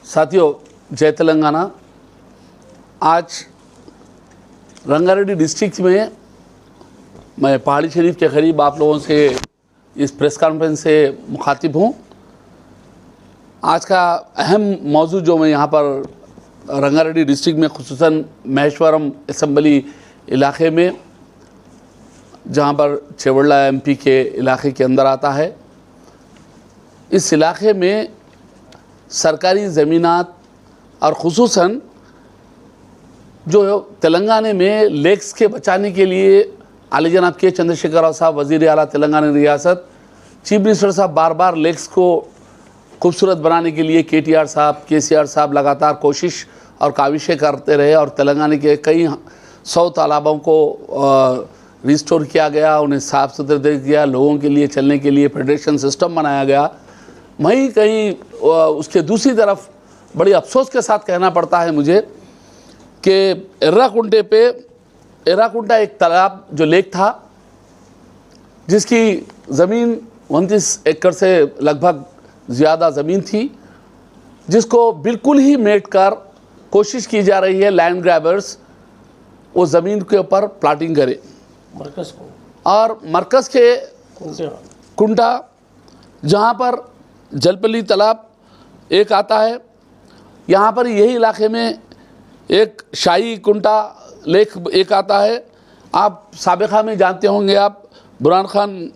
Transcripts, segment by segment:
साथियों, जय तेलंगाना। आज रंगारेड्डी डिस्ट्रिक्ट में मैं पहाड़ी शरीफ के करीब आप लोगों से इस प्रेस कॉन्फ्रेंस से मुखातिब हूँ। आज का अहम मौजू जो मैं यहाँ पर रंगारेड्डी डिस्ट्रिक्ट में खुसूसन महेश्वरम असम्बली इलाके में, जहाँ पर चेवड़ला एमपी के इलाके के अंदर आता है, इस इलाके में सरकारी ज़मीनात और खुसूसन जो तेलंगाना में लेक्स के बचाने के लिए आली जनाब के चंद्रशेखर राव साहब वज़ीर आला तेलंगाना रियासत, चीफ मिनिस्टर साहब बार बार लेक्स को खूबसूरत बनाने के लिए केटीआर साहब, केसीआर साहब लगातार कोशिश और काविशें करते रहे और तेलंगाना के कई 100 तालाबों को रिस्टोर किया गया, उन्हें साफ़ सुथरे किया, लोगों के लिए चलने के लिए फेडरेशन सिस्टम बनाया गया। वहीं कहीं उसके दूसरी तरफ बड़ी अफसोस के साथ कहना पड़ता है मुझे कि एर्राकुंटा एक तालाब जो लेक था, जिसकी ज़मीन 29 एकड़ से लगभग ज़्यादा ज़मीन थी, जिसको बिल्कुल ही मेट कर कोशिश की जा रही है लैंड ग्रैबर्स वो ज़मीन के ऊपर प्लाटिंग करें। मरकज़ को और मरकज़ के कुंटा, जहाँ पर जलपली तालाब एक आता है, यहाँ पर यही इलाके में एक शाही कुंटा लेक एक आता है। आप साबिक़ा में जानते होंगे, आप बुरहान खान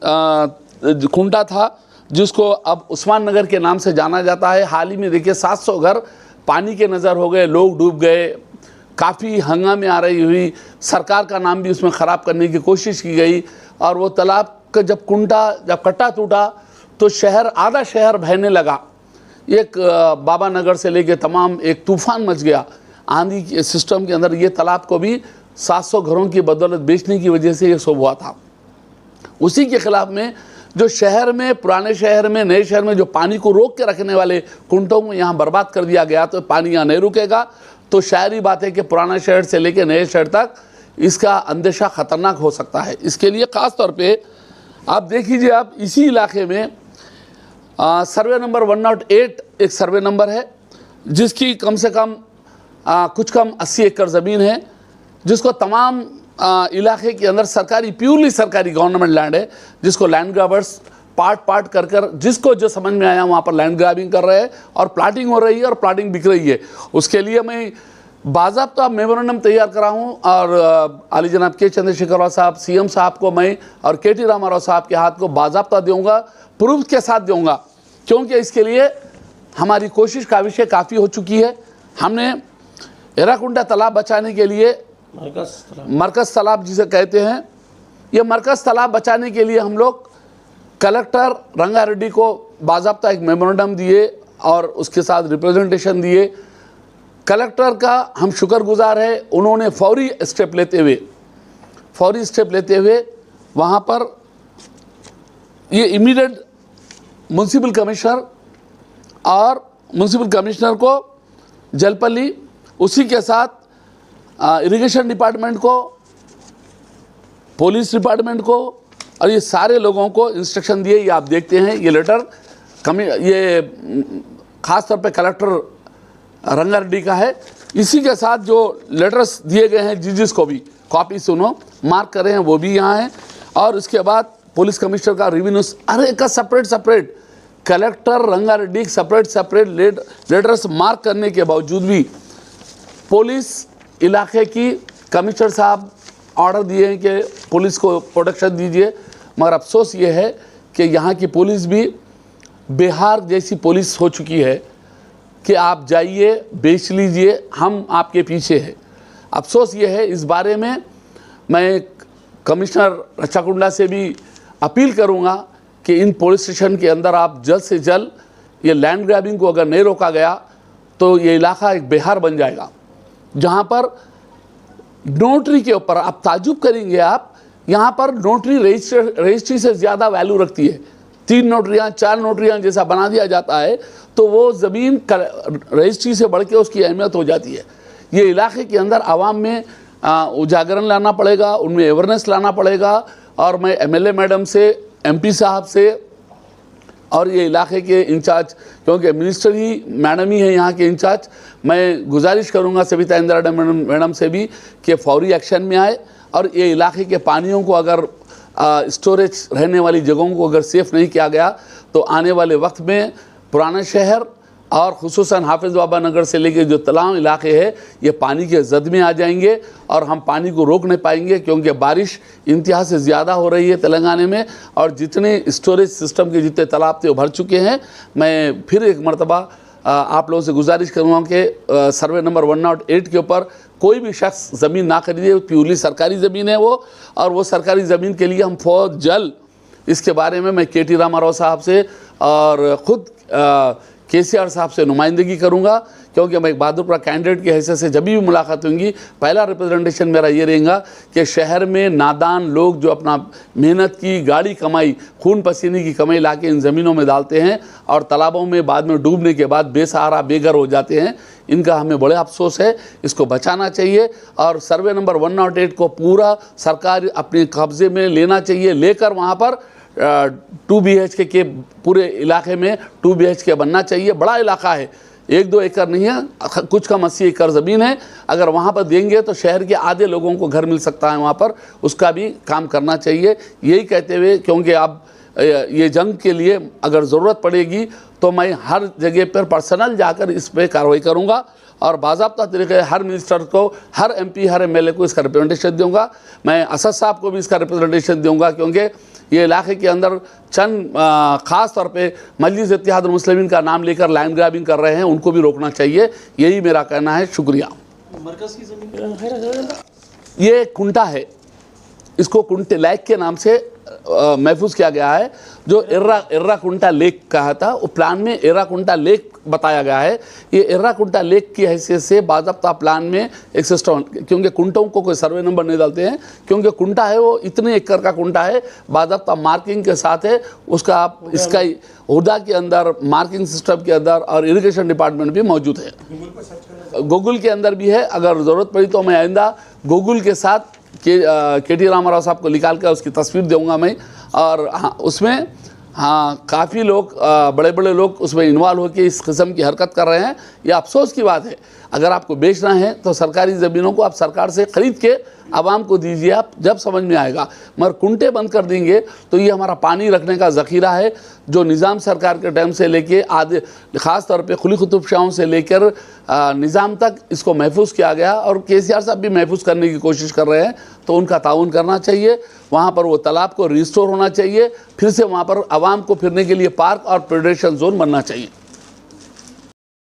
कुंटा था जिसको अब उस्मान नगर के नाम से जाना जाता है। हाल ही में देखिए 700 घर पानी के नज़र हो गए, लोग डूब गए, काफ़ी हंगामे आ रही हुई, सरकार का नाम भी उसमें ख़राब करने की कोशिश की गई। और वो तालाब का जब कट्टा टूटा तो आधा शहर बहने लगा। एक बाबा नगर से लेके तमाम एक तूफ़ान मच गया आंधी के सिस्टम के अंदर। ये तालाब को भी 700 घरों की बदौलत बेचने की वजह से ये सब हुआ था। उसी के ख़िलाफ़ में जो शहर में, पुराने शहर में, नए शहर में जो पानी को रोक के रखने वाले कुंटों को यहाँ बर्बाद कर दिया गया, तो पानी यहाँ नहीं रुकेगा। तो शायरी बात है कि पुराना शहर से लेकर नए शहर तक इसका अंदेशा ख़तरनाक हो सकता है। इसके लिए ख़ास तौर पे आप देख लीजिए, आप इसी इलाके में सर्वे नंबर 108 एक सर्वे नंबर है, जिसकी कम से कम कुछ कम 80 एकड़ ज़मीन है, जिसको तमाम इलाके के अंदर सरकारी, प्योरली सरकारी गवर्नमेंट लैंड है, जिसको लैंड ग्रैबर्स पार्ट कर जिसको जो समझ में आया वहाँ पर लैंड ग्रैबिंग कर रहे हैं और प्लाटिंग हो रही है और प्लाटिंग बिक रही है। उसके लिए मैं बाज़ाब्ता मेमोरेंडम तैयार करा हूँ और आली जनाब के चंद्रशेखर राव साहब, सीएम साहब को मैं और केटी रामाराव साहब के हाथ को बाज़ाब्ता दूँगा, प्रूफ के साथ दूँगा, क्योंकि इसके लिए हमारी कोशिश काविशें काफ़ी हो चुकी है। हमने एर्राकुंटा तालाब बचाने के लिए मरकज़ तालाब जिसे कहते हैं, ये मरकज़ तालाब बचाने के लिए हम लोग कलेक्टर रंगारेड्डी को बाज़ाब्ता एक मेमोरेंडम दिए और उसके साथ रिप्रेजेंटेशन दिए। कलेक्टर का हम शुक्रगुजार है, उन्होंने फौरी स्टेप लेते हुए वहाँ पर ये इमीडिएट म्यूनसिपल कमिश्नर और म्यूनसिपल कमिश्नर को जलपली, उसी के साथ इरिगेशन डिपार्टमेंट को, पुलिस डिपार्टमेंट को और ये सारे लोगों को इंस्ट्रक्शन दिए। ये आप देखते हैं, ये लेटर ये ख़ास तौर पे कलेक्टर रंगारेड्डी का है। इसी के साथ जो लेटर्स दिए गए हैं जिसको भी कॉपी सुनो मार्क कर रहे हैं, वो भी यहाँ हैं। और इसके बाद पुलिस कमिश्नर का रिव्यू, अरे का separate collector Rangareddy separate letters mark करने के बावजूद भी पुलिस इलाके की कमिश्नर साहब ऑर्डर दिए हैं कि पुलिस को प्रोटेक्शन दीजिए। मगर अफसोस ये है कि यहाँ की पुलिस भी बिहार जैसी पुलिस हो चुकी है कि आप जाइए बेच लीजिए, हम आपके पीछे हैं। अफसोस ये है, इस बारे में मैं कमिश्नर रच्चाकुंडा से भी अपील करूँगा कि इन पुलिस स्टेशन के अंदर आप जल्द से जल्द ये लैंड ग्रैबिंग को अगर नहीं रोका गया तो ये इलाका एक बिहार बन जाएगा, जहाँ पर नोटरी के ऊपर आप ताजुब करेंगे। आप यहाँ पर नोटरी रजिस्ट्री से ज़्यादा वैल्यू रखती है। 3 नोटरियाँ 4 नोटरियाँ जैसा बना दिया जाता है तो वो ज़मीन रजिस्ट्री से बढ़ के उसकी अहमियत हो जाती है। ये इलाके के अंदर आवाम में उजागरण लाना पड़ेगा, उनमें अवेयरनेस लाना पड़ेगा। और मैं एमएलए मैडम से एमपी साहब से और ये इलाके के इंचार्ज, क्योंकि मिनिस्टर ही मैडम ही है यहाँ के इंचार्ज, मैं गुजारिश करूँगा सविता इंदिरा मैडम से भी कि फौरी एक्शन में आए और ये इलाके के पानियों को अगर स्टोरेज रहने वाली जगहों को अगर सेफ़ नहीं किया गया तो आने वाले वक्त में पुराना शहर और खुसूसन हाफिज़ बाबा नगर से लेकर जो तलाव इलाके हैं ये पानी के जद में आ जाएंगे और हम पानी को रोक नहीं पाएंगे, क्योंकि बारिश इंतहा से ज़्यादा हो रही है तेलंगाना में और जितने स्टोरेज सिस्टम के जितने तालाब थे वो भर चुके हैं। मैं फिर एक मरतबा आप लोगों से गुजारिश करूँगा कि सर्वे नंबर 108 के ऊपर कोई भी शख्स ज़मीन ना खरीदे, प्योरली सरकारी ज़मीन है वो, और वो सरकारी ज़मीन के लिए हम फौज जल्द इसके बारे में मैं केटी रामाराव साहब से और ख़ुद केसीआर साहब से नुमाइंदगी करूंगा, क्योंकि मैं एक बहादुरपुरा कैंडिडेट की हैसियत से जब भी मुलाकात होंगी पहला रिप्रेजेंटेशन मेरा ये रहेगा कि शहर में नादान लोग जो अपना मेहनत की गाड़ी कमाई खून पसीने की कमाई लाके इन ज़मीनों में डालते हैं और तालाबों में बाद में डूबने के बाद बेसहारा बेघर हो जाते हैं, इनका हमें बड़े अफसोस है। इसको बचाना चाहिए और सर्वे नंबर 108 को पूरा सरकार अपने कब्ज़े में लेना चाहिए, लेकर वहाँ पर 2 BHK के पूरे इलाके में 2 BHK बनना चाहिए। बड़ा इलाका है, 1-2 एकड़ नहीं है, कुछ कम 80 एकड़ ज़मीन है। अगर वहाँ पर देंगे तो शहर के आधे लोगों को घर मिल सकता है, वहाँ पर उसका भी काम करना चाहिए। यही कहते हुए, क्योंकि अब ये जंग के लिए अगर ज़रूरत पड़ेगी तो मैं हर जगह पर पर्सनल जाकर इस पर कार्रवाई करूँगा और बाज़ाब्ता तरीके हर मिनिस्टर को, हर MP, हर MLA को इसका रिप्रेजेंटेशन दूँगा। मैं असद साहब को भी इसका रिप्रेजेंटेशन दूँगा, क्योंकि ये इलाके के अंदर चंद ख़ास तौर पे मजलिस इत्तेहादुल मुस्लिमीन का नाम लेकर लैंड ग्रैबिंग कर रहे हैं, उनको भी रोकना चाहिए। यही मेरा कहना है। शुक्रिया। मरकज़ की ज़मीन ये कुंटा है, इसको कुंटे लेक के नाम से महफूज किया गया है। जो एर्राकुंटा लेक कहा था वो प्लान में एर्राकुंटा लेक बताया गया है। ये एर्राकुंटा लेक की हैसियत से बाज़ाब्ता प्लान में एक सिस्टम, क्योंकि कुंटों को कोई सर्वे नंबर नहीं डालते हैं, क्योंकि कुंटा है वो इतने एकड़ का कुंटा है, बाज़ाब्ता मार्किंग के साथ है उसका। आप इसका हुदा के अंदर मार्किंग सिस्टम के अंदर और इरिगेशन डिपार्टमेंट भी मौजूद है, गूगल के अंदर भी है। अगर ज़रूरत पड़ी तो मैं आइंदा गूगल के साथ केटी रामाराव साहब को निकाल कर उसकी तस्वीर दूंगा मैं। और हाँ, उसमें हाँ काफ़ी लोग, बड़े बड़े लोग उसमें इन्वॉल्व होकर इस किस्म की हरकत कर रहे हैं। ये अफसोस की बात है। अगर आपको बेचना है तो सरकारी ज़मीनों को आप सरकार से ख़रीद के आवाम को दीजिए, आप जब समझ में आएगा। मगर कुंटे बंद कर देंगे तो ये हमारा पानी रखने का ज़ख़ीरा है, जो निज़ाम सरकार के टाइम से लेके आधे ख़ास तौर पे खुली कुतुब शाहों से लेकर निज़ाम तक इसको महफूज किया गया और केसीआर साहब भी महफूज करने की कोशिश कर रहे हैं। तो उनका ताउन करना चाहिए। वहाँ पर वो तालाब को रिस्टोर होना चाहिए, फिर से वहाँ पर आवाम को फिरने के लिए पार्क और पेडेस्ट्रियन जोन बनना चाहिए।